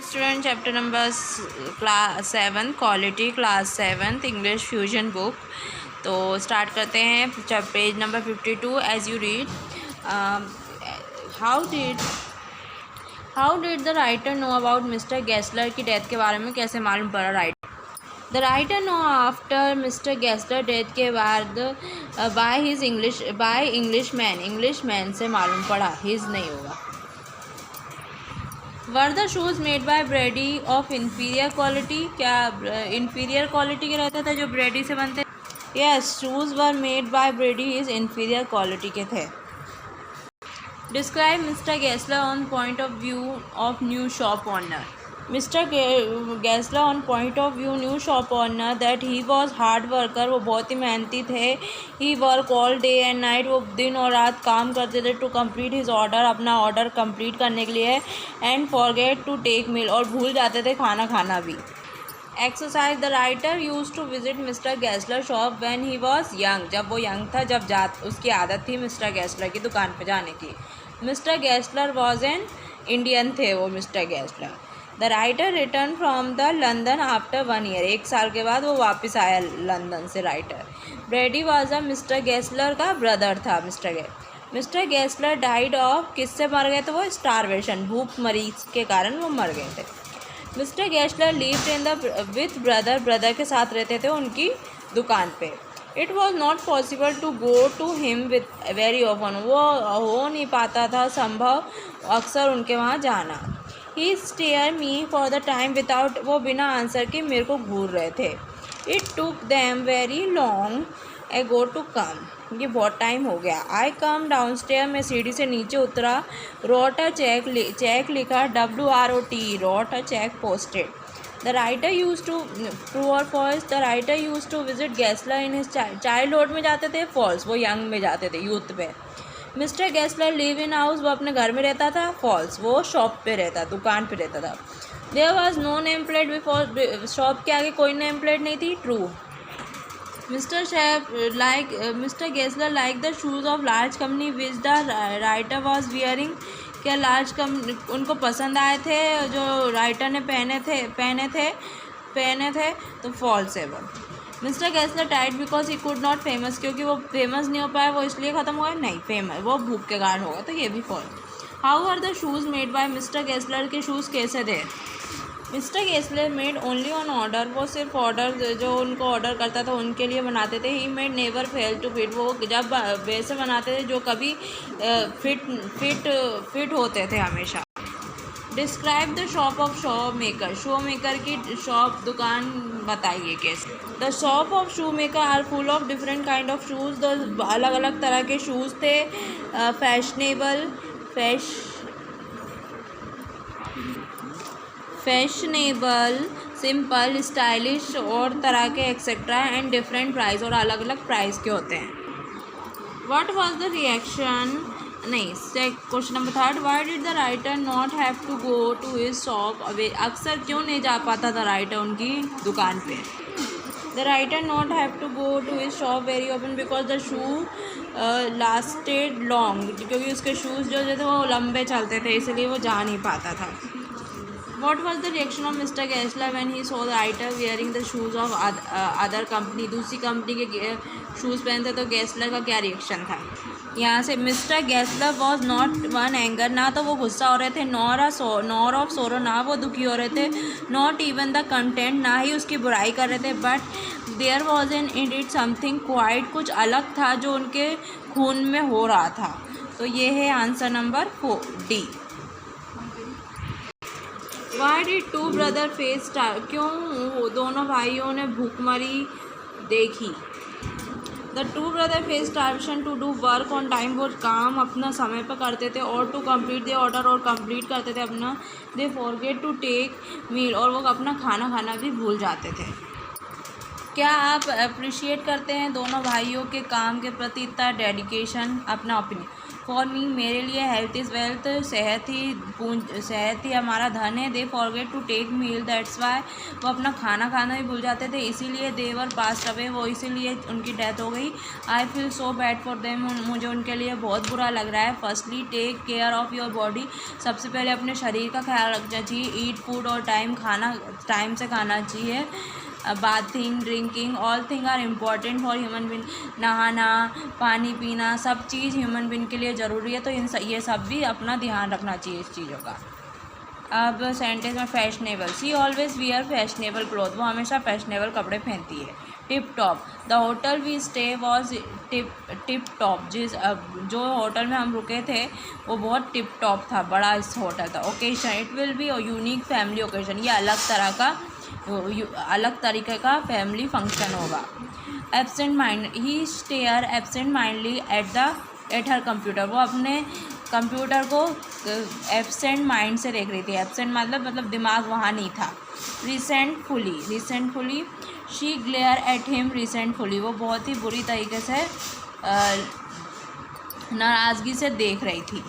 Student chapter number class 7 quality class 7 English fusion book. तो start करते हैं page number 52। As you read, how did the writer know about mister Gessler की death के बारे में कैसे मालूम पड़ा writer. The writer know after mister Gessler death के बाद बाय इंग्लिशमैन से मालूम पड़ा। हिज नहीं होगा। Were the shoes made by Brady of inferior quality, क्या इन्फीरियर क्वालिटी के रहते थे जो ब्रेडी से बनते। Yes, shoes were made by Brady is inferior quality के थे। Describe mister Gessler on point of view of new shop owner. Mister Gessler on point of view new shop owner that he was hard worker, वो बहुत ही मेहनती थे। He work all day and night, वो दिन और रात काम करते थे। टू कम्प्लीट हिज ऑर्डर, अपना ऑर्डर कंप्लीट करने के लिए। And forget to take meal, और भूल जाते थे खाना खाना भी। Exercise, the writer use to visit mister Gessler shop when he was young, जब वो यंग था, उसकी आदत थी मिस्टर गेस्लर की दुकान पर जाने की। Mister Gessler was an Indian थे वो mister Gessler. The writer return from the London after 1 year, 1 साल के बाद वो वापस आया लंदन से writer. ब्रेडी was a mister Gessler का ब्रदर था। मिस्टर गेस्लर डाइड ऑफ, किससे मर गए थे वो, स्टारवेशन, भूख मरीज के कारण वो मर गए थे। Mister Gessler lived in the with brother के साथ रहते थे उनकी दुकान पे। It was not possible to go to him with very often, वो हो नहीं पाता था संभव अक्सर उनके वहाँ जाना। He stare me for the time without, वो बिना आंसर के मेरे को घूर रहे थे। It took them very long ago to come, ये बहुत टाइम हो गया। आई कम डाउन स्टेयर, मैं सीढ़ी से नीचे उतरा। रोट अ चेक लिखा, WROT, wrote a cheque posted. The writer use to, true और false, the writer use to visit Gessler in his childhood में जाते थे, फॉल्स, वो यंग में जाते थे, यूथ पे। Mister Gessler live in house, वो अपने घर में रहता था, फॉल्स, वो शॉप पे रहता, दुकान पे रहता था। There was no name plate before, shop के आगे कोई नेम प्लेट नहीं थी, true. Mister Gessler like the shoes of large company which the writer was wearing, क्या लार्ज कंपनी उनको पसंद आए थे जो राइटर ने पहने थे, तो फॉल्स है वो। Mister Gessler died because he could not famous, क्योंकि वो फेमस नहीं हो पाया, वो इसलिए ख़त्म हुआ, नहीं, फेमस वो भूख के कारण होगा, तो ये भी false. How are the shoes made by mister Gessler, के शूज़ कैसे थे। Mister Gessler made only on order, वो सिर्फ ऑर्डर, जो उनको ऑर्डर करता था उनके लिए बनाते थे। He made never fail to fit, वो जब वैसे बनाते थे जो कभी फिट होते थे हमेशा। Describe the shop of shoe maker की शॉप, दुकान बताइए कैसे। The shop of shoe maker are full of different kind of shoes, the अलग अलग तरह के शूज़ थे। फैशनेबल, सिंपल, स्टाइलिश और तरह के एक्सेट्रा, एंड डिफरेंट प्राइस, और अलग अलग प्राइस के होते हैं। व्हाट वाज द रिएक्शन, नहीं, question number 3, why did the writer not have to go to his shop, अक्सर क्यों नहीं जा पाता था राइटर उनकी दुकान पे। The writer not have to go to his shop very often because the shoe lasted long, क्योंकि उसके शूज़ जो थे वो लंबे चलते थे, इसलिए वो जा नहीं पाता था। What was the reaction of Mr. Geisler when he saw the writer wearing the shoes of other company, दूसरी कंपनी के शूज़ पहनते, तो गेस्लर का क्या रिएक्शन था। यहाँ से mister Gessler was not one anger, ना तो वो गुस्सा हो रहे थे, नॉर ऑफ सोरो, ना वो दुखी हो रहे थे, नॉट इवन द कंटेंट, ना ही उसकी बुराई कर रहे थे, but there was in it something quite, कुछ अलग था जो उनके खून में हो रहा था। तो ये है answer number 4D। Why did two brother face, क्यों दोनों भाइयों ने भूखमरी देखी। The two brother face starvation to do work on time, वो काम अपना समय पर करते थे, और टू कंप्लीट दे ऑर्डर, और कंप्लीट करते थे अपना। They forget to take meal, और वो अपना खाना खाना भी भूल जाते थे। क्या आप अप्रिशिएट करते हैं दोनों भाइयों के काम के प्रति इतना डेडिकेशन, अपना ओपिनियन। फॉर मी, मेरे लिए हेल्थ इज़ वेल्थ, सेहत ही हमारा धन है। They forget to take meal, that's why, वो अपना खाना खाना भी भूल जाते थे, इसीलिए दे वर पास्ट अवे, वो इसीलिए उनकी डेथ हो गई। I feel so bad for them, मुझे उनके लिए बहुत बुरा लग रहा है। Firstly take care of your body, सबसे पहले अपने शरीर का ख्याल रखना चाहिए। ईट फूड और टाइम से खाना चाहिए। Bathing, drinking, all thing are important for human being, नहाना, पानी पीना, सब चीज़ ह्यूमन बीइंग के लिए ज़रूरी है, तो ये सब भी अपना ध्यान रखना चाहिए इस चीज़ों का। अब सेंटेंस में fashionable, she always wear fashionable cloth, वो हमेशा फैशनेबल कपड़े पहनती है। Tip top, the hotel we stay was tip top, जो होटल में हम रुके थे वो बहुत टिप टॉप था, बड़ा इस होटल था। Occasion, it will be unique family occasion, ये अलग तरीके का फैमिली फंक्शन होगा। Absent mind, he stare absent mindedly at her computer, वो अपने कंप्यूटर को एब्सेंट माइंड से देख रही थी। एब्सेंट मतलब दिमाग वहाँ नहीं था। रिसेंटफुली, शी ग्लेयर एट हिम रिसेंटफुली, वो बहुत ही बुरी तरीके से नाराज़गी से देख रही थी।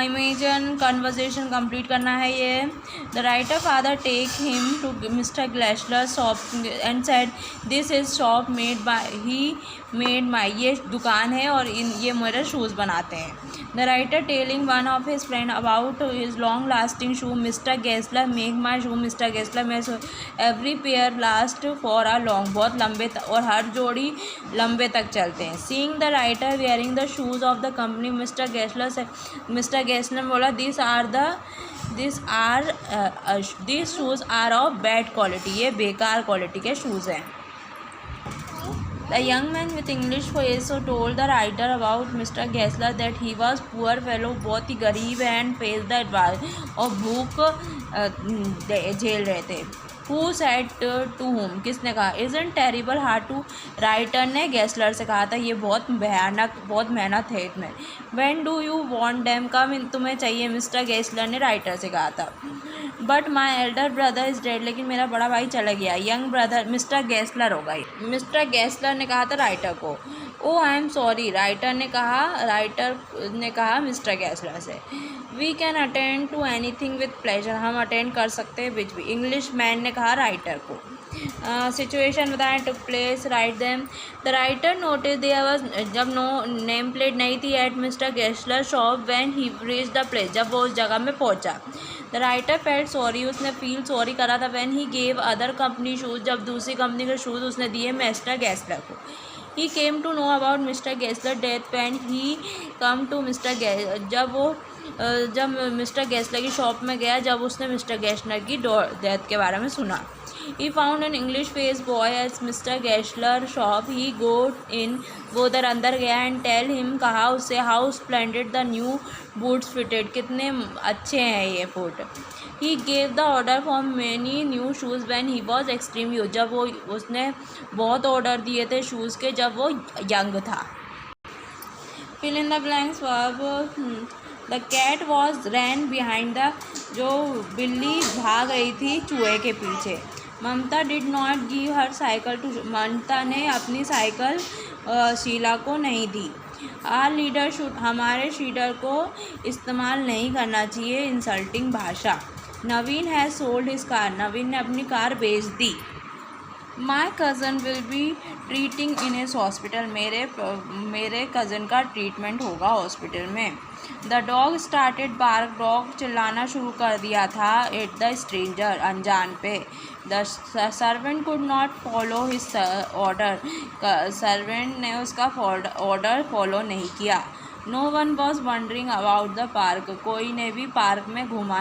इमेजिन कन्वर्सेशन कंप्लीट करना है ये। The writer father take him to mister Glessler shop and said this is shop made my, ये दुकान है और ये मेरे शूज़ बनाते हैं। The writer telling one of his friend about his long lasting shoe, mister Gessler make my shoe, mister Gessler में every pair last for a long, बहुत लंबे और हर जोड़ी लंबे तक चलते हैं। Seeing the writer wearing the shoes of the company, mister Gessler बोला this shoes are of bad quality, ये बेकार क्वालिटी के शूज़ हैं। The young man with English face told the writer about Mr. Gessler that he was poor fellow, बहुत ही गरीब है, and faced the advice और भूख झेल रहे थे। Who said to whom, किसने कहा? Isn't terrible hard to, writer ने गेस्लर से कहा था ये बहुत मेहनत है इसमें। When do you want them, कब तुम्हें चाहिए, मिस्टर गेस्लर ने राइटर से कहा था। But my elder brother is dead, लेकिन मेरा बड़ा भाई चला गया। यंग ब्रदर, मिस्टर गेस्लर होगा, मिस्टर गेस्लर ने कहा था राइटर को। Oh I am sorry, writer ने कहा मिस्टर गेस्लर से। We can attend to any thing with pleasure, हम अटेंड कर सकते हैं विच भी, इंग्लिश मैन ने कहा राइटर को। सिचुएशन बताएं, took place, write them. The writer notice there was, जब नेम प्लेट नहीं थी at mister Gessler shop when he reached the place, जब वो उस जगह में पहुंचा। द राइटर फेल्ट सॉरी, उसने फील सॉरी करा था when he gave other company shoes, जब दूसरी कंपनी के शूज़ उसने दिए मिस्टर गेस्लर को। He came to know about mister Gessler death when he come to mister जब मिस्टर गेस्लर की शॉप में गया, जब उसने मिस्टर गेस्लर की डेथ के बारे में सुना। He found an English faced boy at Mr. Gessler shop. He go in, वो उधर अंदर गया, and tell him, कहा उससे, how splendid the new boots fitted, कितने अच्छे हैं ये boot. He gave the order for many new shoes when he was extreme youth, जब उसने बहुत ऑर्डर दिए थे शूज़ के जब वो यंग था। Fill in the blanks verb, the cat was ran behind the, जो बिल्ली भाग रही थी चूहे के पीछे। Mamata did not give her cycle to, Mamata ने अपनी साइकिल शीला को नहीं दी। आर लीडर शुड, हमारे लीडर को इस्तेमाल नहीं करना चाहिए इंसल्टिंग भाषा। Naveen has sold his car, Naveen ने अपनी कार बेच दी। My cousin will be treating in his hospital, मेरे कज़न का ट्रीटमेंट होगा हॉस्पिटल में। The dog started bark, dog चिल्लाना शुरू कर दिया था एट द स्ट्रेंजर, अनजान पे। The servant could not follow his order, servant ने उसका ऑर्डर फॉलो नहीं किया। No one was wandering about the park, कोई ने भी पार्क में घूम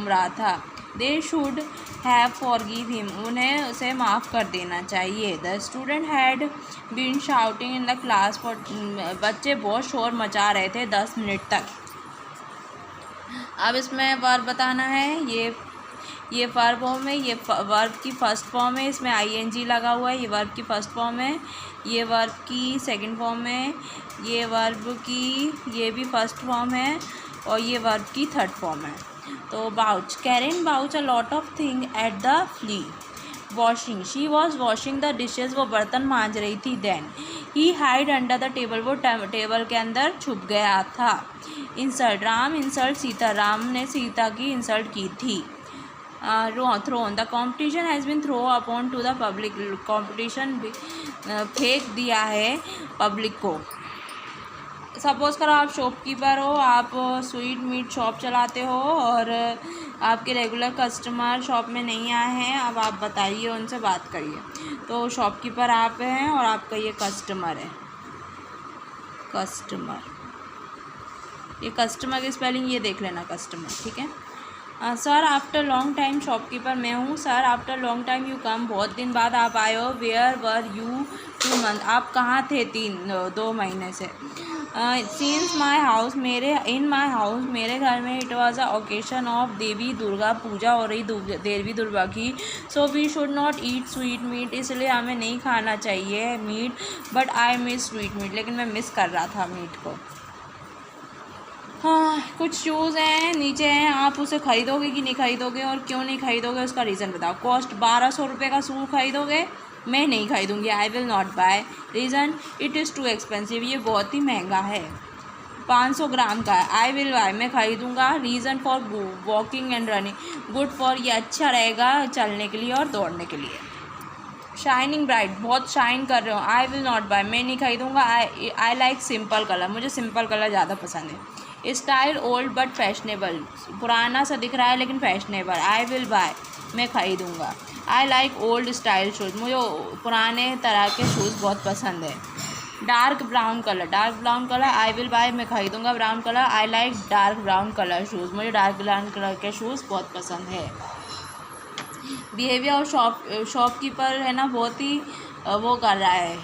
रहा था। They should have forgive him, उन्हें उसे माफ़ कर देना चाहिए। The student had been shouting in the class for, बच्चे बहुत शोर मचा रहे थे 10 मिनट तक। अब इसमें वर्ब बताना है, ये वर्ब फॉर्म है, ये वर्ब की फर्स्ट फॉर्म है, इसमें ing लगा हुआ है, ये वर्ब की फर्स्ट फॉर्म है, ये वर्ब की सेकंड फॉर्म है, ये वर्ब की ये भी फर्स्ट फॉर्म है और ये वर्ब की थर्ड फॉर्म है। तो bought, Karen bought a lot of thing at the flea, washing, she was washing the dishes, वो बर्तन मांज रही थी। Then he hide under the table, वो टेबल के अंदर छुप गया था। इंसल्ट, राम इंसल्ट सीता, राम ने सीता की इंसल्ट की थी। Thrown, the competition has been throw upon to the public, competition फेंक दिया है पब्लिक को। सपोज़ करो आप शॉपकीपर हो, आप स्वीट मीट शॉप चलाते हो और आपके रेगुलर कस्टमर शॉप में नहीं आए हैं, अब आप बताइए, उनसे बात करिए। तो शॉपकीपर आप हैं और आपका ये कस्टमर है। कस्टमर, ये कस्टमर की स्पेलिंग ये देख लेना, कस्टमर, ठीक है। Sir after long time, shopkeeper मैं हूँ। Sir after long time you come, बहुत दिन बाद आप आए हो। वेयर वर यू 2 मंथ, आप कहाँ थे 2 महीने से। Since my house, in my house, मेरे घर में it was a occasion of Devi Durga, पूजा हो रही देवी दुर्गा की। So we should not eat sweet meat, इसलिए हमें नहीं खाना चाहिए meat. But I miss sweet meat, लेकिन मैं मिस कर रहा था मीट को। हाँ, कुछ शूज़ हैं नीचे हैं, आप उसे ख़रीदोगे कि नहीं ख़रीदोगे, और क्यों नहीं ख़रीदोगे उसका रीज़न बताओ। कॉस्ट 1200 रुपये का शू ख़रीदोगे, मैं नहीं ख़रीदूँगी, I will not buy. Reason, it is too expensive, ये बहुत ही महंगा है। 500 ग्राम का है, आई विल बाय, मैं ख़रीदूँगा। Reason, for walking and running, good for, ये अच्छा रहेगा चलने के लिए और दौड़ने के लिए। शाइनिंग ब्राइट, बहुत शाइन कर रहे हो, आई विल नॉट बाय, मैं नहीं ख़रीदूँगा। आई लाइक सिंपल कलर, मुझे सिंपल कलर ज़्यादा पसंद है। स्टाइल ओल्ड बट फैशनेबल, पुराना सा दिख रहा है लेकिन फैशनेबल, आई विल बाय, मैं ख़रीदूँगा। I like old style shoes, मुझे पुराने तरह के शूज़ बहुत पसंद है। Dark brown colour, I will buy, मैं ख़रीदूँगा brown colour. I like dark brown colour shoes, मुझे डार्क ब्राउन कलर के शूज़ बहुत पसंद है। बिहेवियर ऑफ शॉपकीपर है ना, बहुत ही वो कर रहा है,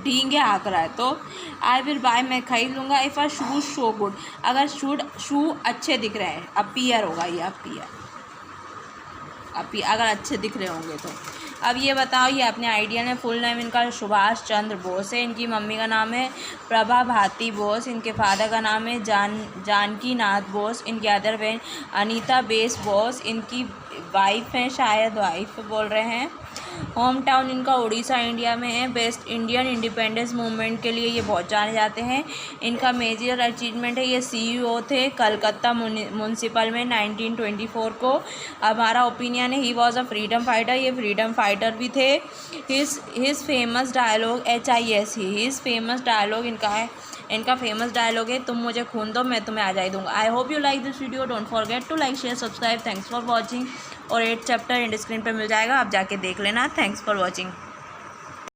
ढींगे हाँक रहा है। तो आई विल बाय, मैं खरीद लूँगा। If a shoes show good, अगर शू अच्छे दिख रहे हैं, अपीयर होगा ये, अगर अच्छे दिख रहे होंगे तो। अब ये बताओ, ये अपने आइडिया ने, फुल नेम इनका सुभाष चंद्र बोस है, इनकी मम्मी का नाम है प्रभा भारती बोस, इनके फादर का नाम है जानकी नाथ बोस, इनकी अदर बहन अनीता बेस बोस, इनकी वाइफ है, शायद वाइफ बोल रहे हैं। होम टाउन इनका उड़ीसा इंडिया में है। बेस्ट इंडियन इंडिपेंडेंस मूवमेंट के लिए ये बहुत जाने जाते हैं। इनका मेजर अचीवमेंट है, ये CEO थे कलकत्ता म्यूनसिपल में 1924 को। हमारा ओपिनियन है, he was a freedom fighter, ये फ्रीडम फाइटर भी थे। His famous dialogue HIS, his famous dialogue इनका फेमस डायलॉग है, तुम मुझे खून दो मैं तुम्हें आज़ादी दूंगा। I hope you like this video, don't forget to like share subscribe. Thanks for watching. और 8 चैप्टर एंड स्क्रीन पे मिल जाएगा, आप जाके देख लेना। Thanks for watching.